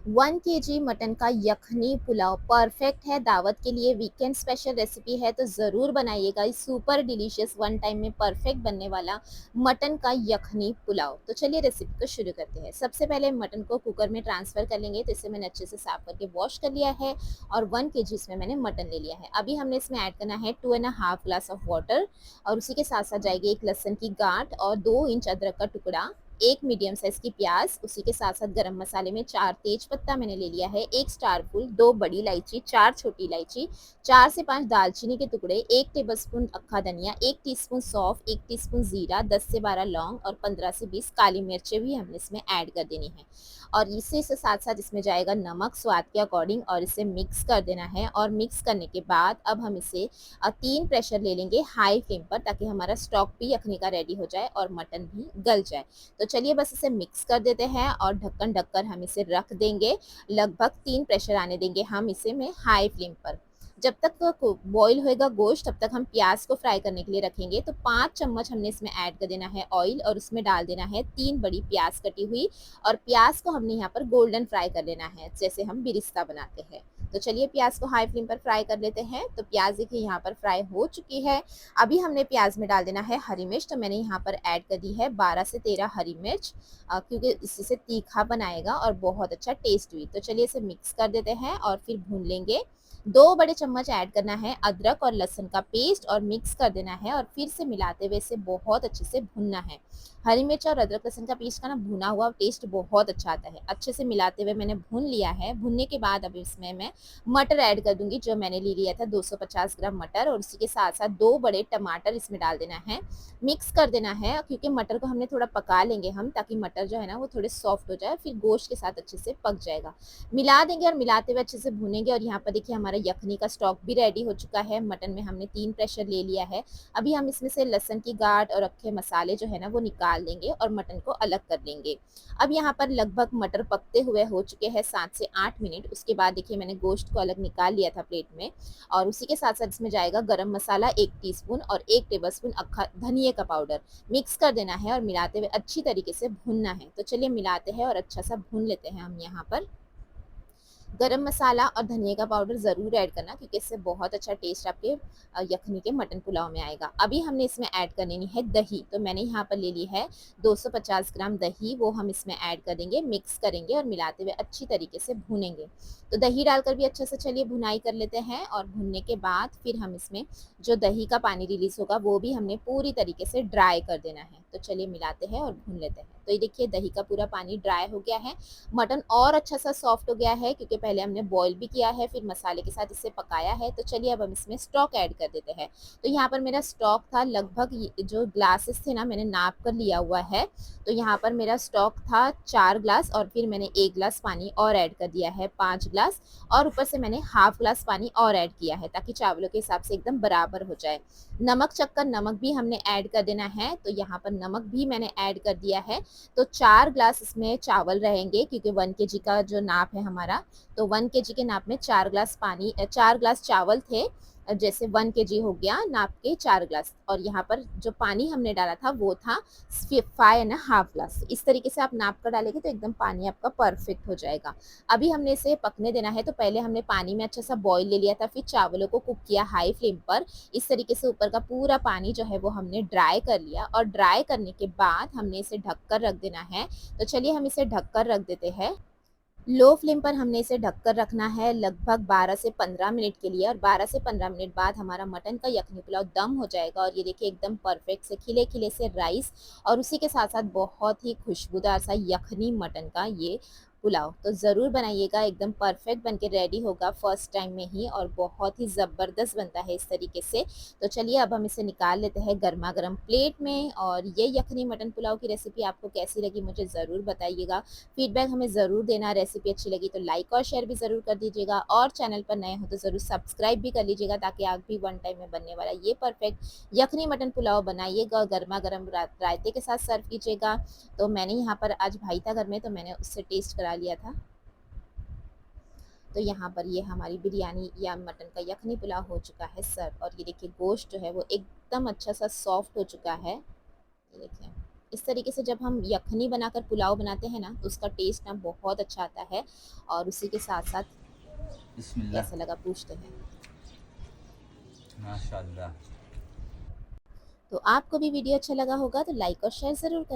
1 KG mutton का यखनी pulao perfect है दावत के लिए। वीकेंड स्पेशल रेसिपी है तो ज़रूर बनाइएगा इस सुपर डिलीशियस वन टाइम में परफेक्ट बनने वाला मटन का यखनी पुलाव। तो चलिए रेसिपी को शुरू करते हैं। सबसे पहले मटन को कुकर में ट्रांसफ़र कर लेंगे। तो इसे मैंने अच्छे से साफ करके वॉश कर लिया है और 1 केजी इसमें मैंने मटन ले लिया है। अभी हमने इसमें ऐड करना है 2.5 ग्लास ऑफ वाटर और उसी के साथ साथ जाएगी एक लहसुन की गांठ और 2 इंच अदरक का टुकड़ा, एक मीडियम साइज़ की प्याज, उसी के साथ-साथ गरम मसाले में 4 तेज पत्ता मैंने ले लिया है, 1 स्टार फूल, 2 बड़ी इलायची, 4 छोटी इलायची, 4 से 5 दालचीनी के टुकड़े, 1 टेबलस्पून अक्खा धनिया, 1 टीस्पून सौंफ, 1 टीस्पून जीरा, 10 से 12 लौंग और 15 से 20 काली मिर्चें भी हमने इसमें ऐड कर देनी है। और इसी से साथ-साथ इसमें जाएगा नमक स्वाद के अकॉर्डिंग और इसे मिक्स कर देना है। और मिक्स करने के बाद अब हम इसे 3 प्रेशर ले लेंगे हाई फ्लेम पर, ताकि हमारा स्टॉक भी यखनी का रेडी हो जाए और मटन भी गल जाए। तो चलिए बस इसे मिक्स कर देते हैं और ढक्कन ढककर हम इसे रख देंगे। लगभग 3 प्रेशर आने देंगे हम इसे में हाई फ्लेम पर। जब तक बॉईल होएगा गोश्त तब तक हम प्याज को फ्राई करने के लिए रखेंगे। तो 5 चम्मच हमने इसमें ऐड कर देना है ऑयल और उसमें डाल देना है 3 बड़ी प्याज कटी हुई। और प्याज को हमने यहाँ पर गोल्डन फ्राई कर लेना है, जैसे हम बिरिस्ता बनाते हैं। तो चलिए प्याज को हाई फ्लेम पर फ्राई कर लेते हैं। तो प्याज देखिए यहाँ पर फ्राई हो चुकी है। अभी हमने प्याज में डाल देना है हरी मिर्च। तो मैंने यहाँ पर ऐड कर दी है 12 से 13 हरी मिर्च, क्योंकि इसी से तीखा बनाएगा और बहुत अच्छा टेस्ट भी। तो चलिए इसे मिक्स कर देते हैं और फिर भून लेंगे। 2 बड़े चम्मच ऐड करना है अदरक और लहसुन का पेस्ट और मिक्स कर देना है और फिर से मिलाते हुए इसे बहुत अच्छे से भूनना है। हरी मिर्च और अदरक लहसुन का पेस्ट का ना भुना हुआ टेस्ट बहुत अच्छा आता है। अच्छे से मिलाते हुए मैंने भून लिया है। भुनने के बाद अब इसमें मैं मटर ऐड कर दूंगी, जो मैंने ले लिया था 250 ग्राम मटर, और उसी के साथ साथ 2 बड़े टमाटर इसमें डाल देना है। मिक्स कर देना है, क्योंकि मटर को हमने थोड़ा पका लेंगे हम, ताकि मटर जो है ना वो थोड़े सॉफ्ट हो जाए, फिर गोश्त के साथ अच्छे से पक जाएगा। मिला देंगे और मिलाते हुए अच्छे से भूनेंगे। और यहाँ पर देखिए हमारा यखनी का स्टॉक भी रेडी हो चुका है। मटन में हमने 3 प्रेशर ले लिया है। अभी हम इसमें से लहसुन की गांठ और रखे मसाले जो है ना वो निकाल देंगे और मटन को अलग कर लेंगे। अब यहाँ पर लगभग मटर पकते हुए हो चुके हैं 7 से 8 मिनट। उसके बाद देखिए मैंने गोश्त को अलग निकाल लिया था प्लेट में। और उसी के साथ साथ इसमें जाएगा गरम मसाला 1 टीस्पून और 1 टेबलस्पून अक्खा धनिये का पाउडर। मिक्स कर देना है और मिलाते हुए अच्छी तरीके से भूनना है। तो चलिए मिलाते हैं और अच्छा सा भून लेते हैं हम यहाँ पर। गरम मसाला और धनिया का पाउडर ज़रूर ऐड करना, क्योंकि इससे बहुत अच्छा टेस्ट आपके यखनी के मटन पुलाव में आएगा। अभी हमने इसमें ऐड कर लेनी है दही। तो मैंने यहाँ पर ले ली है 250 ग्राम दही, वो हम इसमें ऐड कर देंगे, मिक्स करेंगे और मिलाते हुए अच्छी तरीके से भूनेंगे। तो दही डालकर भी अच्छे से चलिए भुनाई कर लेते हैं। और भुनने के बाद फिर हम इसमें जो दही का पानी रिलीज़ होगा वो भी हमने पूरी तरीके से ड्राई कर देना है। तो चलिए मिलाते हैं और भून लेते हैं। तो ये देखिए दही का पूरा पानी ड्राई हो गया है। मटन और अच्छा सा सॉफ्ट हो गया है, क्योंकि पहले हमने बॉईल भी किया है, फिर मसाले के साथ इसे पकाया है। तो चलिए अब हम इसमें स्टॉक ऐड कर देते हैं। तो यहाँ पर मेरा स्टॉक था लगभग जो ग्लासेस थे ना मैंने नाप कर लिया हुआ है। तो यहाँ पर मेरा स्टॉक था 4 ग्लास और फिर मैंने 1 ग्लास पानी और ऐड कर दिया है 5 ग्लास। और ऊपर से मैंने हाफ ग्लास पानी और ऐड किया है, ताकि चावलों के हिसाब से एकदम बराबर हो जाए। नमक चख कर नमक भी हमने ऐड कर देना है। तो यहाँ पर नमक भी मैंने ऐड कर दिया है। तो 4 ग्लास इसमें चावल रहेंगे, क्योंकि 1 केजी का जो नाप है हमारा। तो 1 केजी के नाप में 4 ग्लास 4 ग्लास चावल थे। जैसे 1 केजी हो गया नाप के 4 ग्लास। और यहाँ पर जो पानी हमने डाला था वो था 5.5 ग्लास। इस तरीके से आप नाप कर डालेंगे तो एकदम पानी आपका परफेक्ट हो जाएगा। अभी हमने इसे पकने देना है। तो पहले हमने पानी में अच्छा सा बॉईल ले लिया था, फिर चावलों को कुक किया हाई फ्लेम पर। इस तरीके से ऊपर का पूरा पानी जो है वो हमने ड्राई कर लिया। और ड्राई करने के बाद हमने इसे ढक कर रख देना है। तो चलिए हम इसे ढक कर रख देते हैं। लो फ्लेम पर हमने इसे ढककर रखना है लगभग 12 से 15 मिनट के लिए। और 12 से 15 मिनट बाद हमारा मटन का यखनी पुलाव दम हो जाएगा। और ये देखिए एकदम परफेक्ट से खिले खिले से राइस और उसी के साथ साथ बहुत ही खुशबूदार सा यखनी मटन का ये पुलाव। तो ज़रूर बनाइएगा, एकदम परफेक्ट बन के रेडी होगा फर्स्ट टाइम में ही, और बहुत ही ज़बरदस्त बनता है इस तरीके से। तो चलिए अब हम इसे निकाल लेते हैं गर्मा गर्म प्लेट में। और ये यखनी मटन पुलाव की रेसिपी आपको कैसी लगी मुझे ज़रूर बताइएगा। फीडबैक हमें ज़रूर देना। रेसिपी अच्छी लगी तो लाइक और शेयर भी ज़रूर कर दीजिएगा। और चैनल पर नए हो तो ज़रूर सब्सक्राइब भी कर लीजिएगा, ताकि आप भी वन टाइम में बनने वाला ये परफेक्ट यखनी मटन पुलाव बनाइएगा और गर्मा गर्म रायते के साथ सर्व कीजिएगा। तो मैंने यहाँ पर आज भाई था घर में, तो मैंने उससे टेस्ट करा लिया था। तो यहाँ पर ये हमारी बिरयानी या मटन का यखनी पुलाव हो चुका है सर्व। और ये देखिए गोश्त जो है वो एकदम अच्छा सा सॉफ्ट हो चुका है। ये देखिए। इस तरीके से जब हम यखनी बनाकर पुलाव बनाते हैं ना, तो उसका टेस्ट ना बहुत अच्छा आता है। और उसी के साथ-साथ बिस्मिल्लाह। कैसा लगा पूछते हैं। माशाल्लाह। तो आपको भी वीडियो अच्छा लगा होगा तो लाइक और शेयर ज़रूर करना।